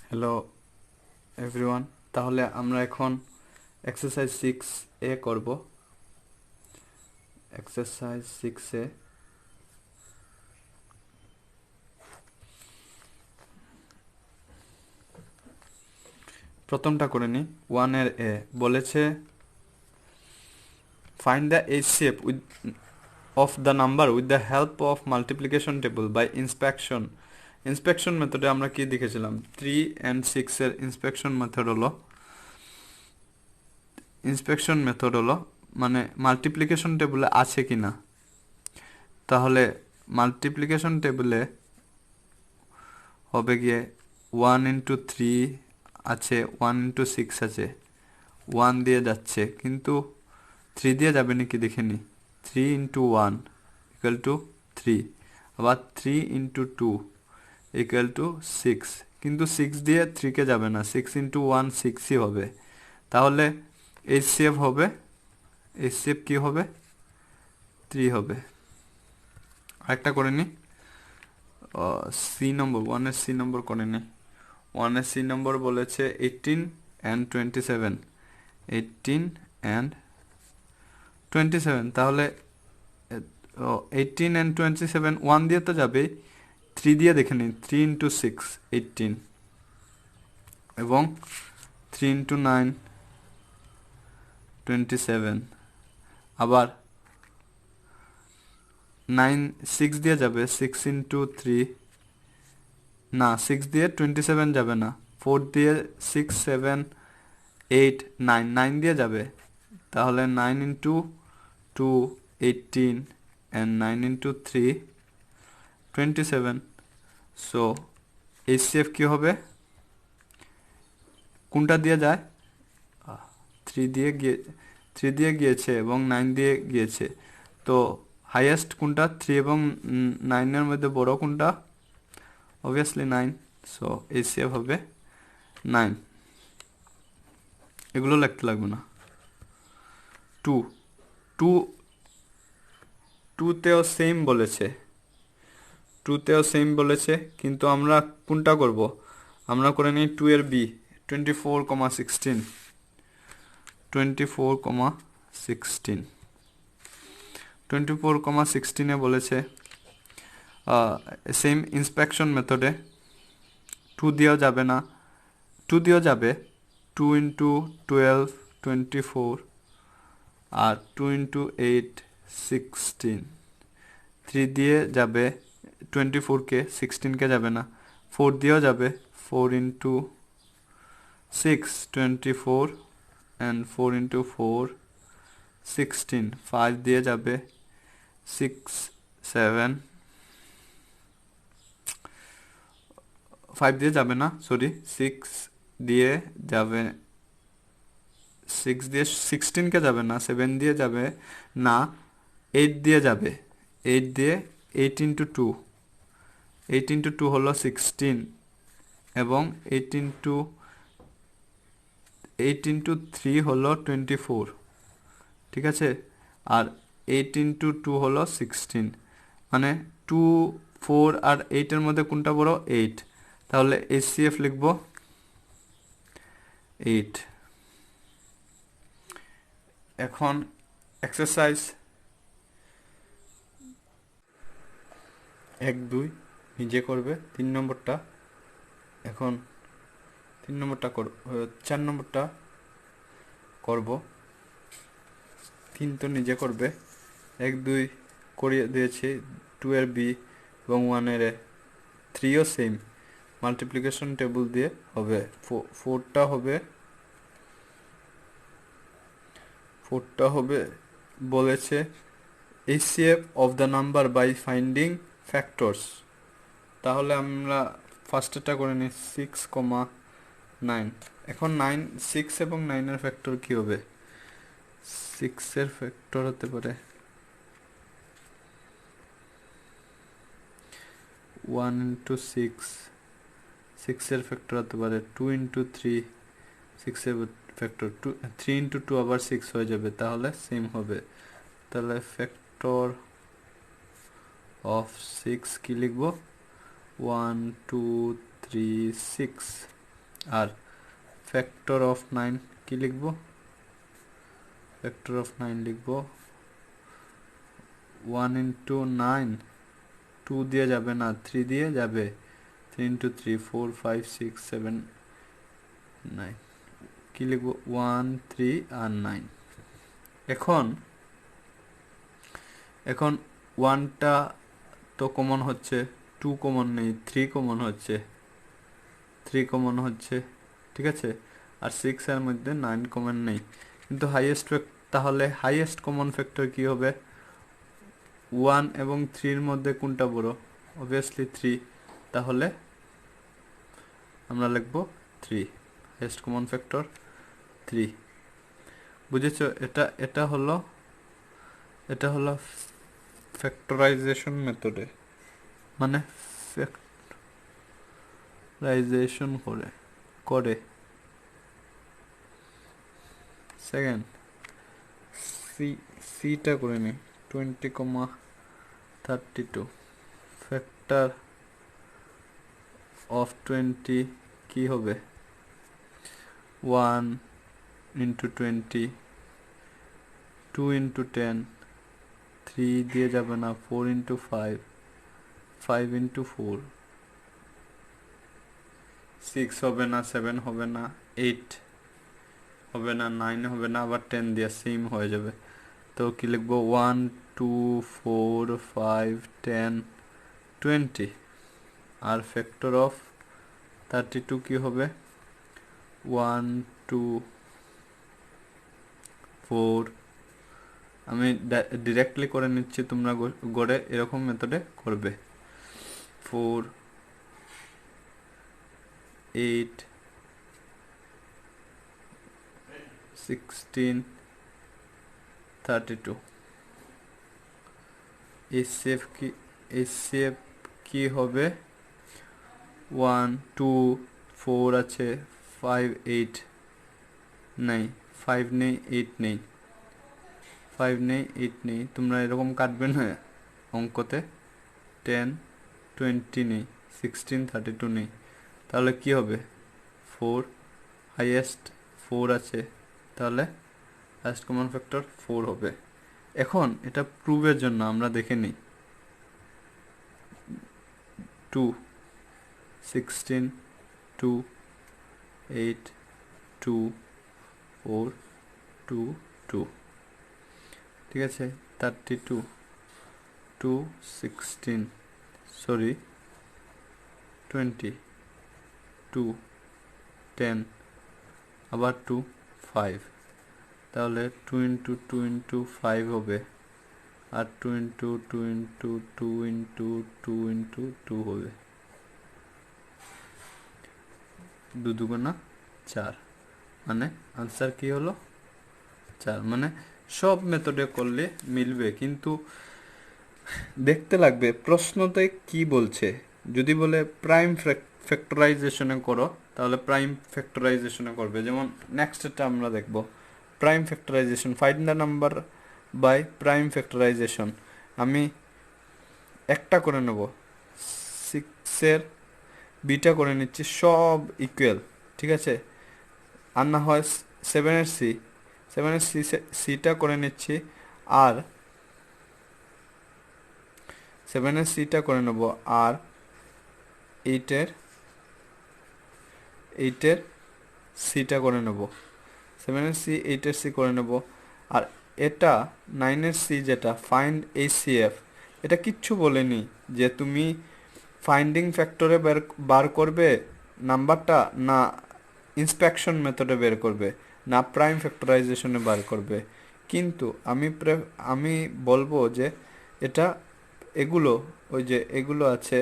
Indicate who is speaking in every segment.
Speaker 1: Hello everyone, তাহলে আমরা এখন এক্সারসাইজ 6A করব। এক্সারসাইজ 6A প্রথমটা করে নিই। 1 এ বলেছে find the HCF of the number with the help of multiplication table by inspection. Inspection মেথডে আমরা কি দেখেছিলাম? 3 and 6 এর ইন্সপেকশন মেথড হলো মানে মাল্টিপ্লিকেশন টেবিলে আছে কিনা। তাহলে মাল্টিপ্লিকেশন টেবিলে হবে গিয়ে 1 into 3 আছে, 1 into 6 আছে, 1 দিয়ে যাচ্ছে, কিন্তু 3 দিয়ে যাবে নাকি দেখে নি। 3 into 1 equal to 3, আবার 3 into 2 equal to 6, কিন্তু 6 দিয়ে 3 কে যাবে না, 6 into 1 6ই হবে। তাহলে HCF হবে, HCF কি হবে? 3 হবে। আরেকটা করে নি, সি নম্বর 1 এর সি নম্বর করে নি। 1 এর সি নম্বর বলেছে 18 and 27, 18 and 27। তাহলে 18 and 27 1 দিয়ে তো যাবে, 3 দিয়ে দেখে নিন। 3 into 6 18 এবং 3 into 9 27, আবার 9 6 দিয়ে যাবে, 6 into 3 না, 6 দিয়ে 27 যাবে না, 4 দিয়ে 6 7 8 9 9 দিয়ে যাবে। তাহলে 9 into 2 18 and 9 into 3 27। So HCF কি হবে? কোনটা দিয়ে যায়? 3 দিয়ে গিয়েছে এবং 9 দিয়ে গিয়েছে। তো হাইয়েস্ট কোনটা? 3 এবং 9 এর মধ্যে বড় কোনটা? অবভিয়াসলি 9। সো HCF হবে 9। এগুলো লিখতে লাগবে না। 2 2 2তেও সেম বলেছে, 2তেও সেম বলেছে, কিন্তু আমরা কোনটা করব? আমরা করে নিই 2 এর বি, 24,16 24,16 24,16 এ বলেছে সেম ইন্সপেকশন মেথডে 2 দিয়েও যাবে না, 2 দিয়েও যাবে, 2 into 12 24 আর 2 into 8 16। 3 দিয়ে যাবে 24কে, 16কে যাবে না। 4 দিয়েও যাবে, 4 into 6 24 and 4 into 4 16। 5 দিয়ে যাবে, 6 7 5 দিয়ে যাবে না, সরি, 6 দিয়ে যাবে, 6 দিয়ে 16কে যাবে না, 7 দিয়ে যাবে না, 8 দিয়ে যাবে, 8 দিয়ে 8 into 2, 8 into 2 হলো 16 এবং 8 into 3 হলো 24, ঠিক আছে। আর 8 into 2 হলো 16, মানে 2 4 আর 8 এর মধ্যে কোনটা বড়? 8। তাহলে HCF লিখব 8। এখন এক্সারসাইজ 1 2 নিজে করবে। 3 নম্বরটা এখন 3 নম্বরটা 4 নম্বরটা করব। 3 তো নিজে করবে, 1 2 করিয়ে দিয়েছি। 2 এর বি এবং 1 এর এ, 3ও সেম মাল্টিপ্লিকেশন টেবিল দিয়ে হবে। 4টা হবে বলেছে HCF of the number by finding factors। তাহলে আমরা ফার্স্টেরটা করে নিই 6,9। এখন 6 এবং 9 এর ফ্যাক্টর কি হবে? 6 এর ফ্যাক্টর হতে পারে 1 into 6, 6 এর ফ্যাক্টর হতে পারে 2 into 3, 6 এর ফ্যাক্টর 3 into 2 আবার 6 হয়ে যাবে, তাহলে সেম হবে। তাহলে ফ্যাক্টর অফ 6 কি লিখব? 1 2 3 6। আর ফ্যাক্টর অফ 9 কি লিখব? ফ্যাক্টর অফ 9 লিখব 1 ইন্টু 9, 2 দিয়ে যাবে না, 3 দিয়ে যাবে। 3 ইন্টু 3 4 5 6 7 9, কি লিখব? 1 3 আর 9। এখন 1টা তো কমন হচ্ছে, 2 কমন নেই, 3 কমন হচ্ছে, 3 কমন হচ্ছে, ঠিক আছে। আর 6 এর মধ্যে 9 কমন নেই, কিন্তু তাহলে হাইয়েস্ট কমন ফ্যাক্টর কি হবে? 1 এবং 3 মধ্যে কোনটা বড়? অবভিয়াসলি 3, তাহলে আমরা লিখব 3, হাইয়েস্ট কমন ফ্যাক্টর 3। বুঝেছো? এটা হলো ফ্যাক্টরাইজেশন মেথডে, মানে ফ্যাক্টরাইজেশন করে। সেকেন্ড সিটা করে নি, 20,32 ফ্যাক্টর অফ 20 কি হবে? 1 ইন্টু 20, 2 ইন্টু 10, 3 দিয়ে যাবে না, 4 ইন্টু 5, 5 ইন্টু 4, 6 হবে না, 7 হবে না, 8 হবে না, 9 হবে না, আবার 10 দিয়ে সেম হয়ে যাবে। তো কি লিখবো? 1 2 4 5 10 20। আর ফ্যাক্টর অফ 32 কি হবে? 1 2 4, আমি ডিরেক্টলি করে নিচ্ছি, তোমরা গড়ে এরকম মেথডে করবে। 4 8 16 32। এই শেপ কি হবে? 1 2 4 আছে, 5 8 নেই, 5 নেই, 8 নেই, 5 নেই, 8 নেই, তোমরা এরকম কাটবে না অঙ্কতে। 10 20 নেই, 16 32 নেই, তাহলে কি হবে? 4, হাইয়েস্ট 4 আছে, তাহলে হাইয়েস্ট কমন ফ্যাক্টর 4 হবে। এখন এটা প্রুভের জন্য আমরা দেখে নিই। 2 16 2 8 2 4 2 2, ঠিক আছে। 32 2 16 সরি 20 2 10 আবার 2 5, তাহলে 2 ইন্টু 2 ইন্টু 5 হবে, আর 2 ইন্টু 2 ইন্টু 2 ইন্টু 2 ইন্টু 2 হবে, 2 দুগুণা 4, মানে আনসার কি হলো? 4। মানে সব মেথডে করলে মিলবে, কিন্তু দেখতে লাগবে প্রশ্নতে কি বলছে। যদি বলে প্রাইম ফ্যাক্টরাইজেশনে করো, তাহলে প্রাইম ফ্যাক্টরাইজেশনে করবে। যেমন নেক্সটটা আমরা দেখব, prime factorization, find the number by prime factorization. আমি একটা করে নেব, 6-এর বিটা করে নিচ্ছি, সব ইকুয়াল, ঠিক আছে। আর না হয় 7-এর সিটা করে নিচ্ছি, আর 7-এর সিটা করে নেব, আর 8-এর সিটা করে নেব, 7-এর সি 8-এর সি করে নেব। আর এটা 9-এর সি, যেটা ফাইন্ড ACF, এটা কিচ্ছু বলেনি যে তুমি ফাইন্ডিং ফ্যাক্টরে বার করবে নাম্বারটা, না ইন্সপেকশন মেথডে বের করবে, না প্রাইম ফ্যাক্টরাইজেশনে বার করবে। কিন্তু আমি বলবো যে এটা এগুলো আছে,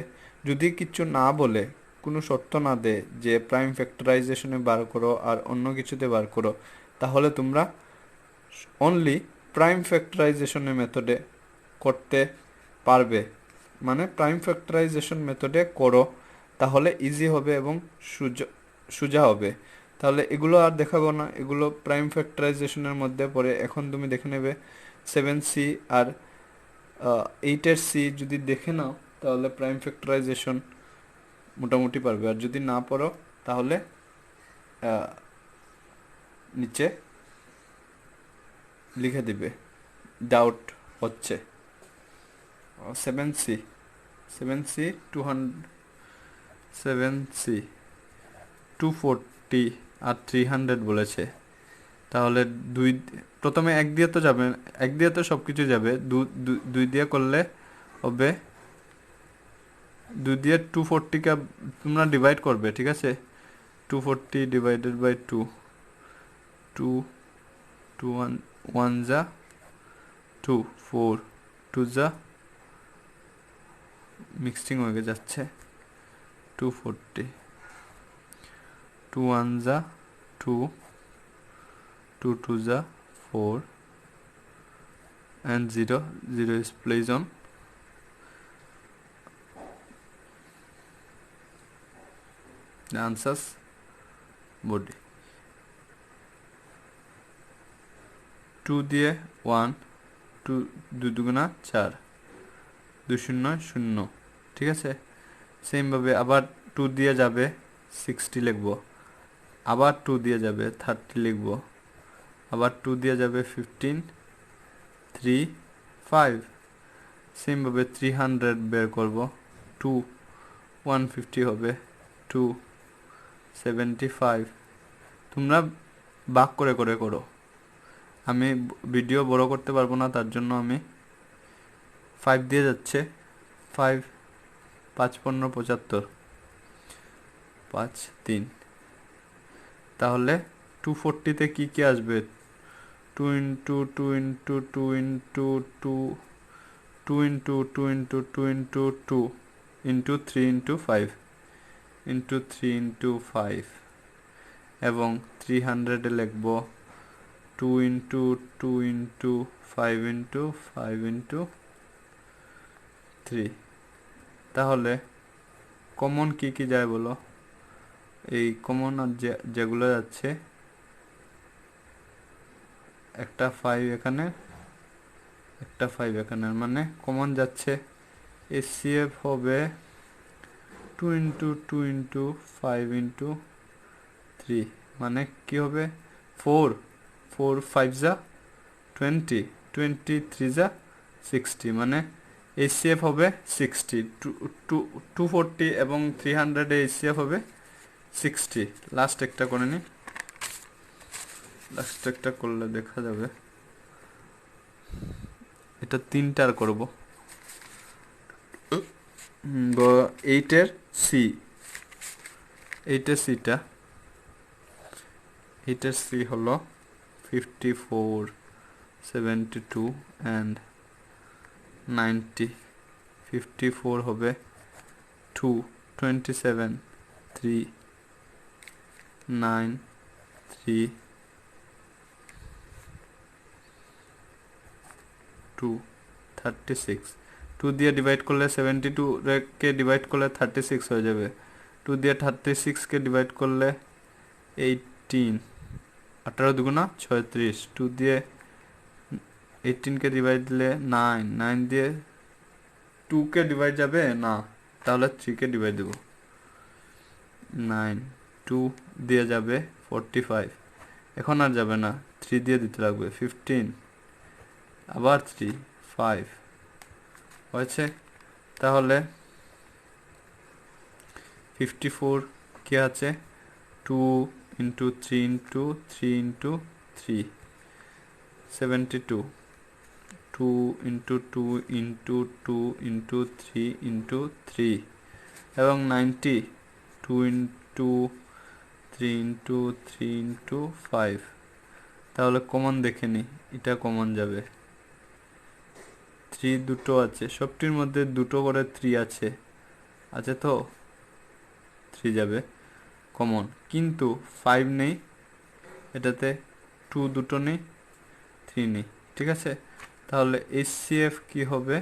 Speaker 1: যদি কিচ্ছু না বলে, কোনো শর্ত না দেয় যে প্রাইম ফ্যাক্টরাইজেশনে বার করো আর অন্য কিছুতে বার করো, তাহলে তোমরা অনলি প্রাইম ফ্যাক্টরাইজেশনের মেথডে করতে পারবে। মানে প্রাইম ফ্যাক্টরাইজেশন মেথডে করো, তাহলে ইজি হবে এবং সোজা হবে। তাহলে এগুলো আর দেখাবো না, এগুলো প্রাইম ফ্যাক্টরাইজেশনের মধ্যে পড়ে। এখন তুমি দেখে নেবে 7C আর 8-এর সি যদি দেখে নাও, তাহলে প্রাইম ফ্যাক্টরাইজেশন মোটামুটি পারবে। আর যদি না পড়ো, তাহলে নিচে লিখে দিবে ডাউট হচ্ছে। 7C 240 আর 300 বলেছে। তাহলে প্রথমে 1 দিয়ে তো যাবে, 1 দিয়ে তো সব কিছু যাবে, 2 দিয়ে করলে হবে, 2 দিয়ে 240কে তোমরা ডিভাইড করবে, ঠিক আছে। 240 ডিভাইডেড বাই 2, 1 যা 2, 4 2 যা মিক্সিং হয়ে যাচ্ছে, 240, 2 1 যা 2, 2 2 যা 4 and 0 is placed on the answers body। 2 দিয়ে 1, 2 দুগুণা 4, 2 শূন্য 0, ঠিক আছে। সেম ভাবে আবার 2 দিয়ে যাবে 60 লিখব, আবার 2 দিয়ে যাবে 30 লিখব, আবার 2 দিয়ে যাবে 15, 3 5। সেম ভাবে 300 বের করব, 2 150 হবে, 2 75। তোমরা ভাগ করে করে করো, আমি ভিডিও বড় করতে পারবো না, তার জন্য আমি 5 দিয়ে যাচ্ছে, 5 5 15 75, 5 3। তাহলে 240-তে কি কি আসবে, 2 into 2 into 2 into 2, 2 into 2 into 2 into 2 into 3 into 5 into 3 into 5 এবং 300-এ লিখব 2 into 2 into 5 into 5 into 3। তাহলে কমন কি কি যায় বলো, এই কমন আর যেগুলো যাচ্ছে, একটা 5 এখানে, একটা 5 এখানে, মানে কমন যাচ্ছে HCF হবে 2 into 2 into 5 into 3, মানে কি হবে 4 5 যা 20, 23 যা 60, মানে HCF হবে 60। 240 এবং 300-এ HCF হবে 60। লাস্ট একটা করে নি, লাস্ট একটা করলে দেখা যাবে, এটা 3টার করব। 8-এর সি, 8-এর সিটা, 8-এর সি হলো 54 72 and 90। 54 হবে 2 27 3 9 3 2 36। 2 দিয়ে ডিভাইড করলে 72-কে ডিভাইড করলে 36 হয়ে যাবে, 2 দিয়ে 36-কে ডিভাইড করলে 18, 18 দুগুণা 36, 2 দিয়ে 18-কে ডিভাইড দিলে 9, 9 দিয়ে 2-কে ডিভাইড যাবে না, তাহলে 3-কে ডিভাইড দেব, 9 2 দিয়ে যাবে 45, এখন আর যাবে না, 3 দিয়ে দিতে লাগবে 15, আবার 3 5 হয়েছে। তাহলে 54 কি আছে, 2 into 3 into 3 into 3 72, 2 into 2 into 2 into 3 into 3 এবং 90, 2 into 3 into 3 into 5। তাহলে কমন দেখে নি, এটা কমন যাবে, 3 দুটো আছে, সবটির মধ্যে দুটো করে 3 আছে, আছে তো 3 যাবে কমন, কিন্তু 5 নেই এটাতে, 2 দুটো নেই, 3 নেই, ঠিক আছে। তাহলে HCF কি হবে,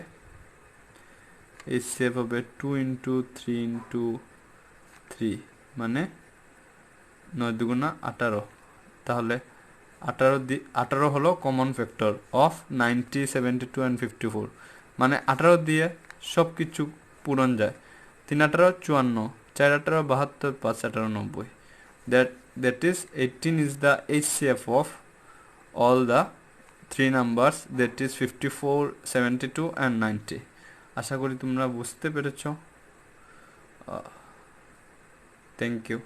Speaker 1: HCF হবে 2 into 3 into 3, মানে 9 দুগুণা 18। তাহলে 18 হলো কমন ফ্যাক্টর অফ 90 72 and 54, মানে 18 দিয়ে সব কিছু পূরণ যায়, 3 18 54, 4 18 72, 5 18 90, that is 18 is the HCF of all the three numbers, that is 54, 72 and 90. আশা করি তোমরা বুঝতে পেরেছো। Thank you.